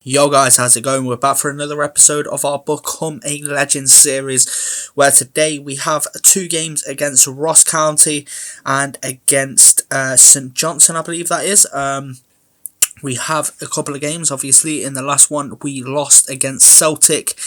Yo guys, how's it going? We're back for another episode of our Become a Legend series, where today we have two games against Ross County and against St Johnstone, I believe that is. We have a couple of games. Obviously in the last one we lost against Celtic,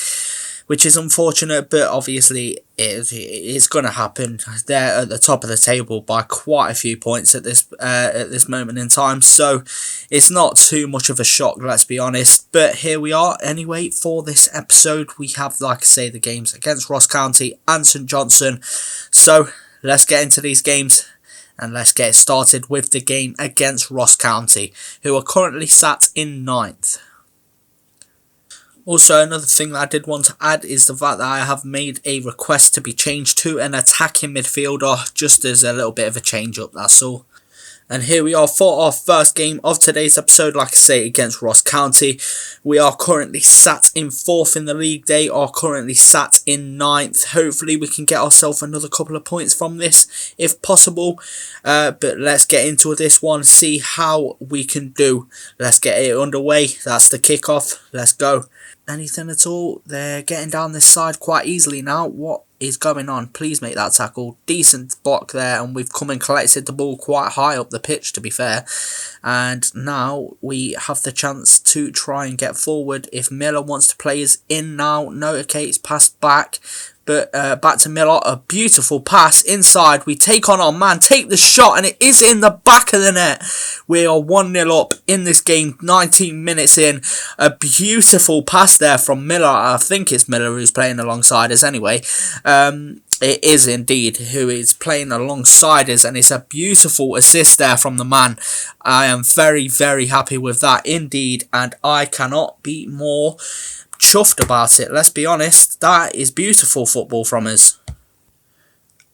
which is unfortunate, but obviously it's going to happen. They're at the top of the table by quite a few points at this moment in time, so it's not too much of a shock, let's be honest. But here we are anyway for this episode. We have, like I say, the games against Ross County and St Johnstone, so let's get into these games. And let's get started with the game against Ross County, who are currently sat in 9th. Also, another thing that I did want to add is the fact that I have made a request to be changed to an attacking midfielder, just as a little bit of a change up, that's all. And here we are for our first game of today's episode, like I say, against Ross County. We are currently sat in 4th in the league. They are currently sat in 9th. Hopefully we can get ourselves another couple of points from this, if possible. But let's get into this one, see how we can do. Let's get it underway. That's the kickoff. Let's go. Anything at all? They're getting down this side quite easily now. What is going on? Please make that tackle. Decent block there, and we've come and collected the ball quite high up the pitch, to be fair. And now we have the chance to try and get forward. If Miller wants to play us in now. No, okay, it's passed back. But back to Miller, a beautiful pass inside. We take on our man, take the shot, and it is in the back of the net. We are 1-0 up in this game, 19 minutes in. A beautiful pass there from Miller. I think it's Miller who's playing alongside us anyway. It is indeed who is playing alongside us, and it's a beautiful assist there from the man. I am very, very happy with that indeed, and I cannot be more chuffed about it. Let's be honest, that is beautiful football from us.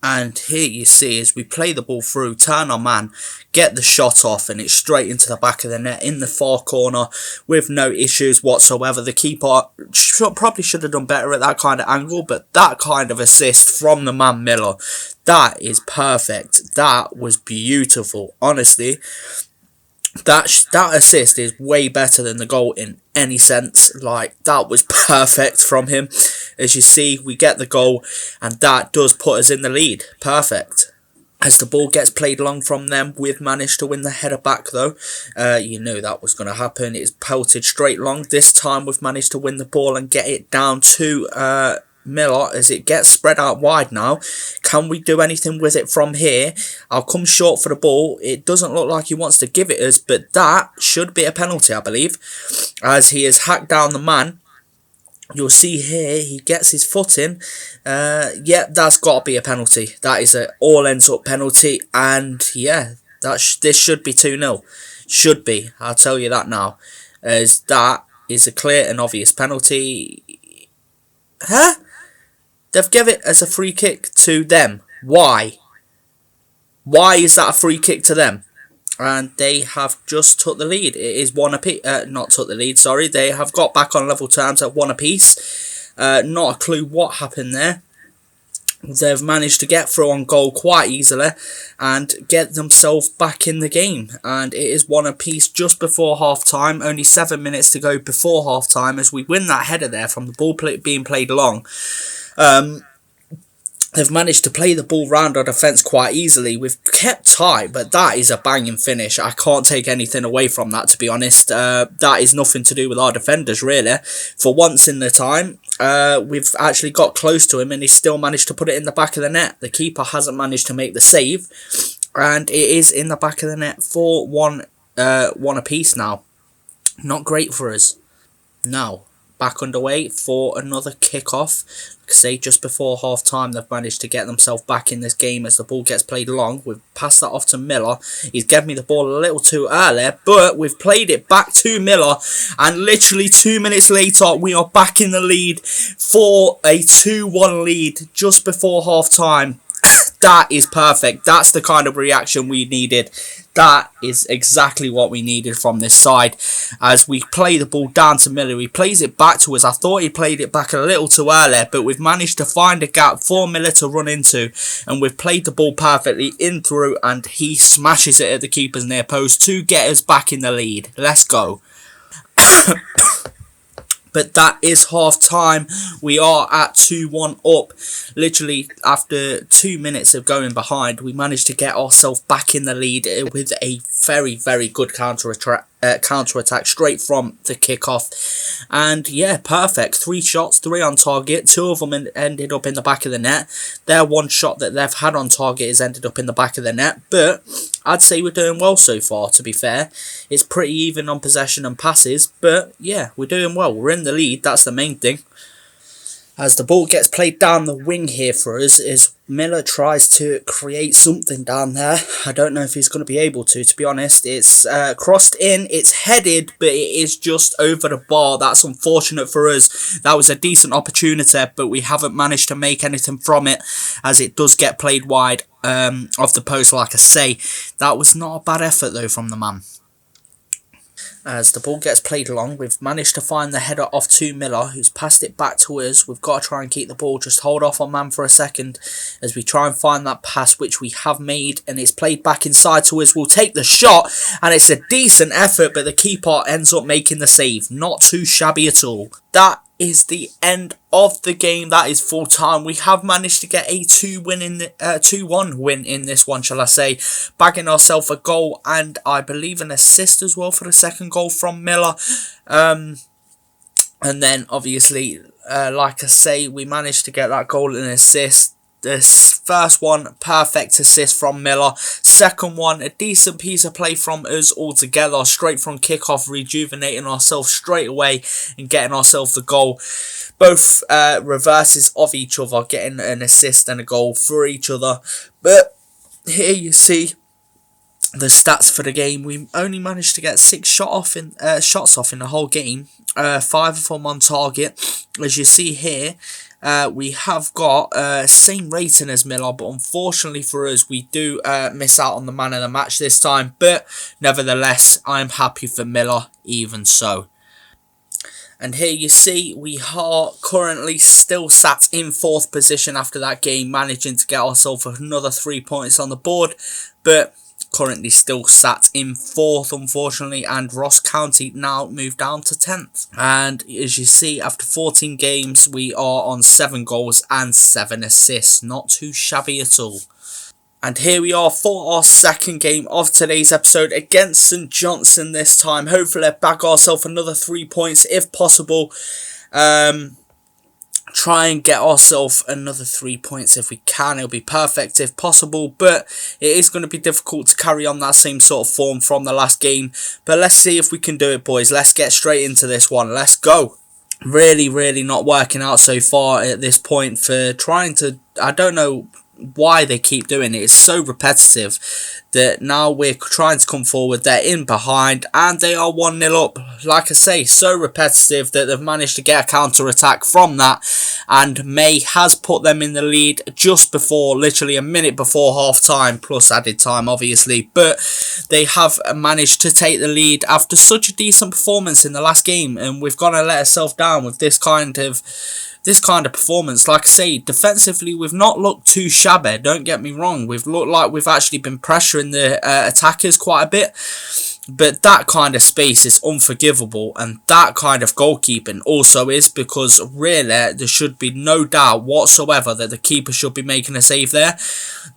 And here you see, as we play the ball through, turn our man, get the shot off, and it's straight into the back of the net in the far corner with no issues whatsoever. The keeper probably should have done better at that kind of angle, but that kind of assist from the man Miller, that is perfect. That was beautiful, honestly. That assist is way better than the goal in any sense. Like, that was perfect from him. As you see, we get the goal, and that does put us in the lead. Perfect. As the ball gets played long from them, we've managed to win the header back though. You knew that was going to happen. It's pelted straight long. This time we've managed to win the ball and get it down to Miller as it gets spread out wide now. Can we do anything with it from here? I'll come short for the ball. It doesn't look like he wants to give it us, but that should be a penalty, I believe, as he has hacked down the man. You'll see here he gets his foot in. Yeah, that's got to be a penalty. That is an all ends up penalty, and yeah, this should be 2-0. Should be, I'll tell you that now, as that is a clear and obvious penalty. Huh? They've given it as a free kick to them. Why? Why is that a free kick to them? And they have just took the lead. It is one apiece. Not took the lead, sorry. They have got back on level terms at 1 apiece. Not a clue what happened there. They've managed to get through on goal quite easily and get themselves back in the game. And it is 1 apiece just before half time. Only 7 minutes to go before half time as we win that header there from the ball being played long. They've managed to play the ball round our defence quite easily. We've kept tight, but that is a banging finish. I can't take anything away from that, to be honest. That is nothing to do with our defenders, really. For once in the time, we've actually got close to him, and he's still managed to put it in the back of the net. The keeper hasn't managed to make the save, and it is in the back of the net for one apiece now. Not great for us. Now, back underway for another kick-off. Like I say, just before half-time, they've managed to get themselves back in this game as the ball gets played long. We've passed that off to Miller. He's given me the ball a little too early, but we've played it back to Miller, and literally 2 minutes later, we are back in the lead for a 2-1 lead just before half-time. That is perfect. That's the kind of reaction we needed. That is exactly what we needed from this side. As we play the ball down to Miller, he plays it back to us. I thought he played it back a little too early, but we've managed to find a gap for Miller to run into, and we've played the ball perfectly in through, and he smashes it at the keeper's near post to get us back in the lead. Let's go. But that is half time. We are at 2-1 up. Literally, after 2 minutes of going behind, we managed to get ourselves back in the lead with a very, very good counter attack straight from the kickoff. And yeah, perfect. 3 shots, 3 on target. 2 of them ended up in the back of the net. Their 1 shot that they've had on target has ended up in the back of the net. But I'd say we're doing well so far, to be fair. It's pretty even on possession and passes. But yeah, we're doing well. We're in the lead. That's the main thing. As the ball gets played down the wing here for us, as Miller tries to create something down there. I don't know if he's going to be able to be honest. It's crossed in, it's headed, but it is just over the bar. That's unfortunate for us. That was a decent opportunity, but we haven't managed to make anything from it, as it does get played wide off the post, like I say. That was not a bad effort though from the man. As the ball gets played along, we've managed to find the header off to Miller, who's passed it back to us. We've got to try and keep the ball, just hold off on man for a second as we try and find that pass, which we have made, and it's played back inside to us. We'll take the shot, and it's a decent effort, but the keeper ends up making the save. Not too shabby at all. That is the end of the game. That is full time. We have managed to get a 2-1 win in this one, shall I say, bagging ourselves a goal and I believe an assist as well for the second goal from Miller. And then obviously, like I say, we managed to get that goal and assist. This first one, perfect assist from Miller. Second one, a decent piece of play from us altogether. Straight from kickoff, rejuvenating ourselves straight away and getting ourselves the goal. Both reverses of each other, getting an assist and a goal for each other. But here you see the stats for the game. We only managed to get 6 shots off in the whole game. 5 of them on target. As you see here, we have got same rating as Miller, but unfortunately for us, we do miss out on the man of the match this time. But nevertheless, I'm happy for Miller, even so. And here you see we are currently still sat in 4th position after that game, managing to get ourselves another 3 points on the board, but currently still sat in 4th, unfortunately, and Ross County now moved down to 10th. And as you see, after 14 games, we are on 7 goals and 7 assists. Not too shabby at all. And here we are for our second game of today's episode against St Johnstone this time. Hopefully bag ourselves another 3 points if possible. Try and get ourselves another 3 points if we can. It'll be perfect if possible, but it is going to be difficult to carry on that same sort of form from the last game. But let's see if we can do it, boys. Let's get straight into this one. Let's go. Really not working out so far at this point for trying to... I don't know why they keep doing it. It's so repetitive that now we're trying to come forward, they're in behind and they are 1-0 up. Like I say, so repetitive that they've managed to get a counter attack from that, and May has put them in the lead just before, literally a minute before half time, plus added time obviously, but they have managed to take the lead after such a decent performance in the last game, and we've got to let ourselves down with this kind of performance. Like I say, defensively we've not looked too shabby, don't get me wrong. We've looked like we've actually been pressuring the attackers quite a bit, but that kind of space is unforgivable, and that kind of goalkeeping also is, because really there should be no doubt whatsoever that the keeper should be making a save there.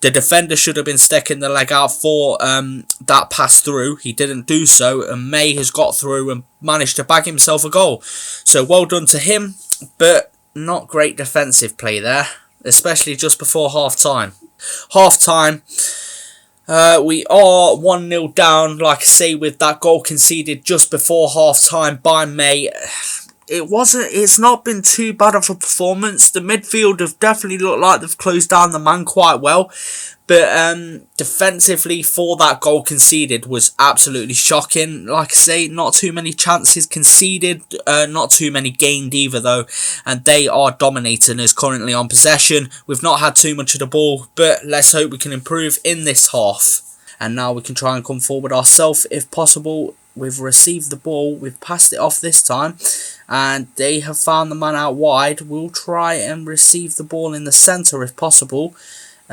The defender should have been sticking the leg out for that pass through. He didn't do so, and May has got through and managed to bag himself a goal. So well done to him, but not great defensive play there, especially just before half time. We are 1-0 down, like I say, with that goal conceded just before half time by May. It's not been too bad of a performance. The midfield have definitely looked like they've closed down the man quite well, but defensively for that goal conceded was absolutely shocking. Like I say, not too many chances conceded, not too many gained either though, and they are dominating us currently on possession. We've not had too much of the ball, but let's hope we can improve in this half. And now we can try and come forward ourselves if possible. We've received the ball, we've passed it off this time, and they have found the man out wide. We'll try and receive the ball in the centre if possible.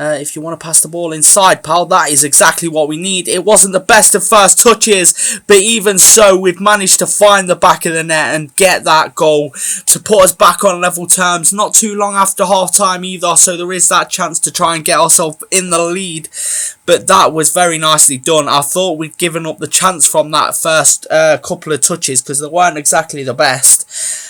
If you want to pass the ball inside, pal, that is exactly what we need. It wasn't the best of first touches, but even so, we've managed to find the back of the net and get that goal to put us back on level terms. Not too long after half time either, so there is that chance to try and get ourselves in the lead. But that was very nicely done. I thought we'd given up the chance from that first couple of touches because they weren't exactly the best.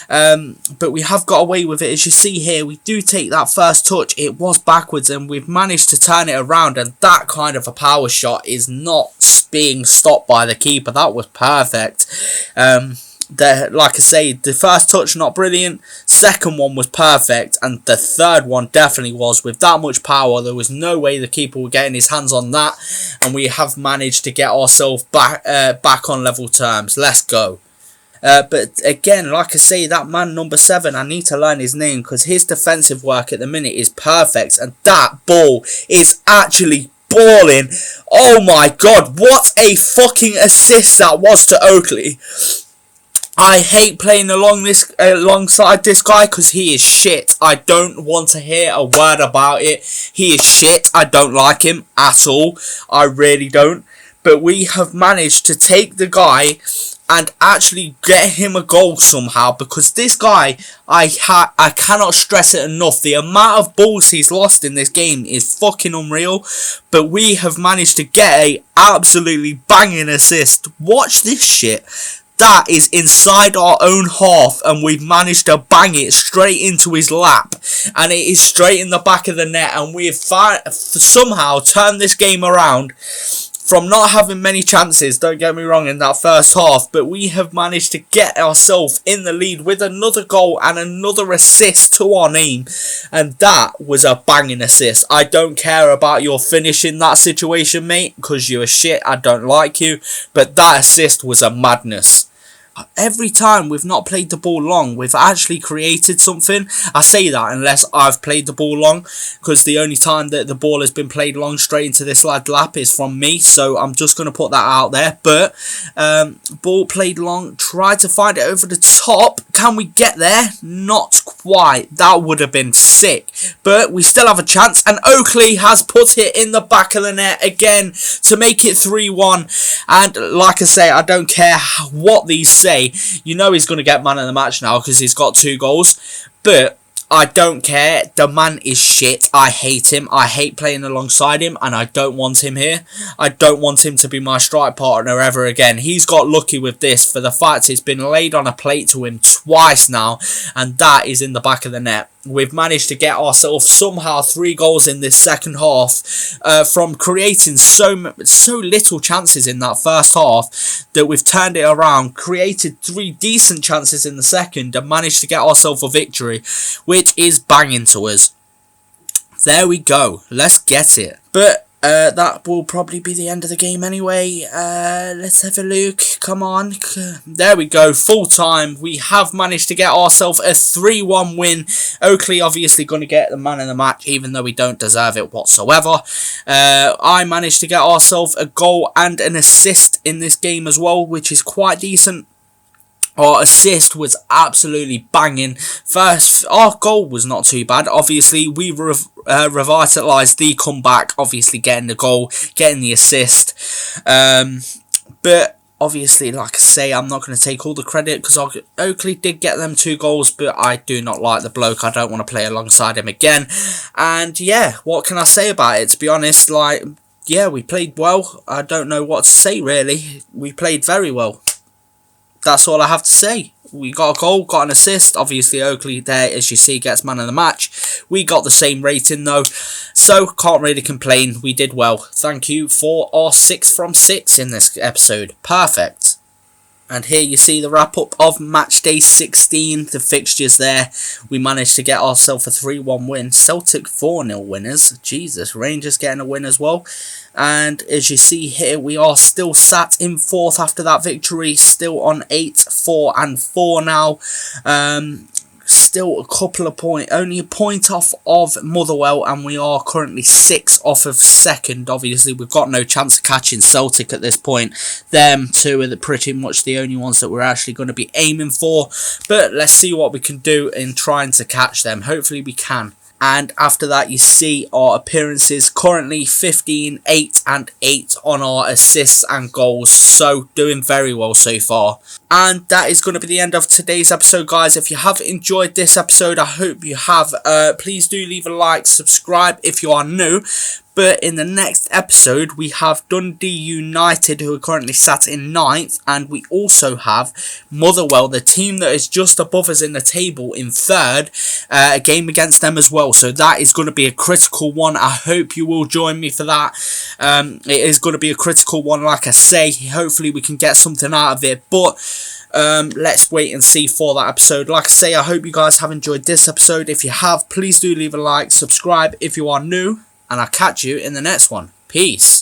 But we have got away with it. As you see here, we do take that first touch. It was backwards and we've managed to turn it around, and that kind of a power shot is not being stopped by the keeper. That was perfect. Like I say, the first touch not brilliant, second one was perfect, and the third one definitely was. With that much power, there was no way the keeper would get his hands on that, and we have managed to get ourselves back on level terms. Let's go. But again, like I say, that man number 7, I need to learn his name because his defensive work at the minute is perfect, and that ball is actually balling. Oh my god, what a assist that was to Oakley. I hate playing alongside this guy because he is shit. I don't want to hear a word about it. He is shit. I don't like him at all. I really don't. But we have managed to take the guy and actually get him a goal somehow, because this guy, I cannot stress it enough, the amount of balls he's lost in this game is fucking unreal. But we have managed to get a absolutely banging assist. Watch this shit. That is inside our own half, and we've managed to bang it straight into his lap, and it is straight in the back of the net, and we have somehow turned this game around from not having many chances, don't get me wrong, in that first half, but we have managed to get ourselves in the lead with another goal and another assist to our name, and that was a banging assist. I don't care about your finish in that situation, mate, because you're shit, I don't like you, but that assist was a madness. Every time we've not played the ball long, we've actually created something. I say that unless I've played the ball long, because the only time that the ball has been played long straight into this lad's lap is from me, so I'm just going to put that out there. But ball played long, tried to find it over the top. Can we get there? Not quite. That would have been sick, but we still have a chance, and Oakley has put it in the back of the net again to make it 3-1. And like I say, I don't care what these say. You know he's going to get man of the match now because he's got 2 goals. But I don't care. The man is shit. I hate him. I hate playing alongside him, and I don't want him here. I don't want him to be my strike partner ever again. He's got lucky with this for the fact it's been laid on a plate to him twice now, and that is in the back of the net. We've managed to get ourselves somehow 3 goals in this second half from creating so little chances in that first half, that we've turned it around, created 3 decent chances in the second, and managed to get ourselves a victory, which is banging to us. There we go. Let's get it. But that will probably be the end of the game anyway. Let's have a look. Come on. There we go. Full time. We have managed to get ourselves a 3-1 win. Oakley obviously going to get the man of the match, even though we don't deserve it whatsoever. I managed to get ourselves a goal and an assist in this game as well, which is quite decent. Our assist was absolutely banging. First, our goal was not too bad. Obviously, we revitalised the comeback. Obviously, getting the goal, getting the assist. But obviously, like I say, I'm not going to take all the credit because Oakley did get them 2 goals. But I do not like the bloke. I don't want to play alongside him again. And yeah, what can I say about it? To be honest, yeah, we played well. I don't know what to say really. We played very well. That's all I have to say. We got a goal, got an assist. Obviously, Oakley there, as you see, gets man of the match. We got the same rating, though. So, can't really complain. We did well. Thank you for our 6 from 6 in this episode. Perfect. And here you see the wrap-up of match day 16. The fixtures there. We managed to get ourselves a 3-1 win. Celtic 4-0 winners. Jesus, Rangers getting a win as well. And as you see here, we are still sat in 4th after that victory. Still on 8, 4 and 4 now. Still a couple of points, only a point off of Motherwell, and we are currently 6 off of 2nd. Obviously, we've got no chance of catching Celtic at this point. Them 2 are pretty much the only ones that we're actually going to be aiming for. But let's see what we can do in trying to catch them. Hopefully we can. And after that, you see our appearances currently 15, 8 and 8 on our assists and goals. So doing very well so far. And that is going to be the end of today's episode, guys. If you have enjoyed this episode, I hope you have. Please do leave a like, subscribe if you are new. But in the next episode, we have Dundee United, who are currently sat in 9th. And we also have Motherwell, the team that is just above us in the table, in 3rd. A game against them as well. So that is going to be a critical one. I hope you will join me for that. It is going to be a critical one, like I say. Hopefully we can get something out of it. But let's wait and see for that episode. Like I say, I hope you guys have enjoyed this episode. If you have, please do leave a like, subscribe if you are new. And I'll catch you in the next one. Peace.